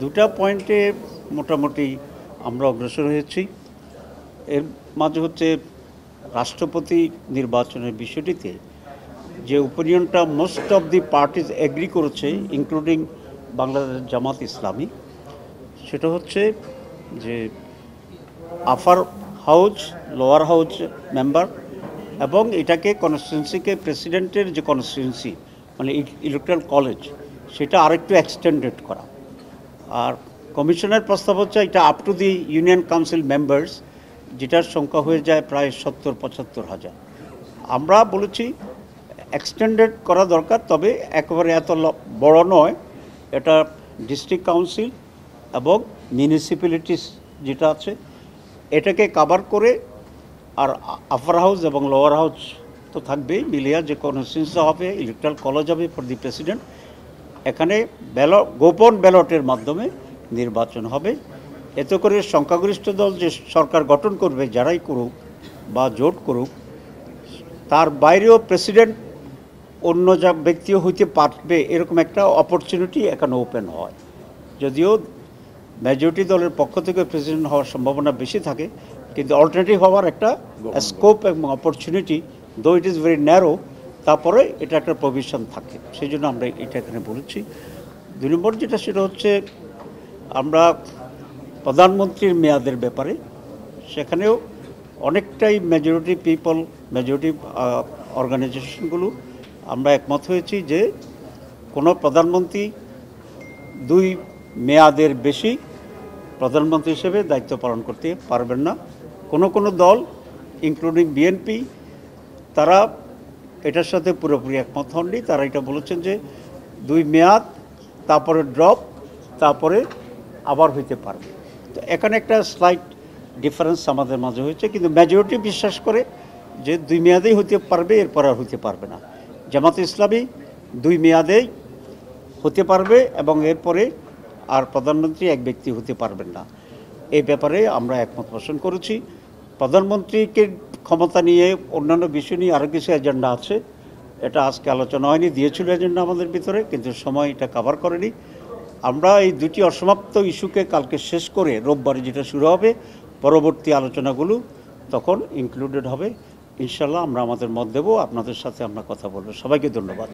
দুটা পয়েন্টে মোটামুটি আমরা অগ্রসর হয়েছি। এর মাঝে হচ্ছে রাষ্ট্রপতি নির্বাচনের বিষয়টিতে যে ওপিনিয়নটা most of the parties agree করেছে, ইনক্লুডিং বাংলাদেশ জামাত ইসলামী, সেটা হচ্ছে যে upper house, lower house member এবং এটাকে কনস্টিটিউন্সিকে প্রেসিডেন্টের যে কনস্টিটিউন্সি মানে ইলেকট্রাল কলেজ সেটা আরেকটু এক্সটেন্ডেড করা। আর কমিশনের প্রস্তাব হচ্ছে এটা up to the union council members, যেটার সংখ্যা হয়ে যায় প্রায় 70-75 হাজার। আমরা বলেছি এক্সটেন্ডেড করা দরকার, তবে একেবারে এত বড় নয়। এটা ডিস্ট্রিক্ট কাউন্সিল এবং মিউনিসিপ্যালিটিস যেটা আছে এটাকে কাভার করে, আর আপার হাউস এবং লোয়ার হাউস তো থাকবেই, মিলিয়া যে কনস্টিটিউন্সি হবে, ইলেকট্রাল কলেজ হবে ফর দি প্রেসিডেন্ট। এখানে গোপন ব্যালটের মাধ্যমে নির্বাচন হবে। এতে করে সংখ্যাগরিষ্ঠ দল যে সরকার গঠন করবে, যারাই করুক বা জোট করুক, তার বাইরেও প্রেসিডেন্ট অন্য যা ব্যক্তিও হইতে পারবে, এরকম একটা অপরচুনিটি এখানে ওপেন হয়। যদিও মেজরিটি দলের পক্ষ থেকে প্রেসিডেন্ট হওয়ার সম্ভাবনা বেশি থাকে, কিন্তু অল্টারনেটিভ হওয়ার একটা স্কোপ এবং অপরচুনিটি, দো ইট ইজ ভেরি ন্যারো, তারপরে এটা একটা প্রভিশন থাকে। সেই জন্য আমরা এটা এখানে বলেছি। 2 নম্বর যেটা, সেটা হচ্ছে আমরা প্রধানমন্ত্রীর মেয়াদের ব্যাপারে সেখানেও অনেকটাই মেজরিটি পিপল, মেজরিটি অর্গানাইজেশনগুলো আমরা একমত হয়েছি যে কোনো প্রধানমন্ত্রী 2 মেয়াদের বেশি প্রধানমন্ত্রী হিসেবে দায়িত্ব পালন করতে পারবেন না। কোনো দল ইনক্লুডিং বিএনপি তারা এটার সাথে পুরোপুরি একমত হননি। তারা এটা বলেছেন যে 2 মেয়াদ, তারপরে ড্রপ, তারপরে আবার হইতে পারবে। তো এখানে একটা স্লাইট ডিফারেন্স আমাদের মাঝে হয়েছে, কিন্তু মেজরিটি বিশ্বাস করে যে 2 মেয়াদেই হতে পারবে, এরপর আর হতে পারবে না। জামাত ইসলামী 2 মেয়াদেই হতে পারবে এবং এরপরে আর প্রধানমন্ত্রী এক ব্যক্তি হতে পারবেন না। এই ব্যাপারে আমরা একমত পোষণ করেছি। প্রধানমন্ত্রীকে ক্ষমতা নিয়ে অন্যান্য বিষয় নিয়ে আরও কিছু এজেন্ডা আছে, এটা আজকে আলোচনা হয়নি, দিয়েছিল এজেন্ডা আমাদের ভিতরে, কিন্তু সময় এটা কভার করেনি। আমরা এই 2টি অসমাপ্ত ইস্যুকে কালকে শেষ করে রোববারে যেটা শুরু হবে, পরবর্তী আলোচনাগুলো তখন ইনক্লুডেড হবে। ইনশাল্লাহ আমরা আমাদের মত দেব, আপনাদের সাথে আমরা কথা বলবো। সবাইকে ধন্যবাদ।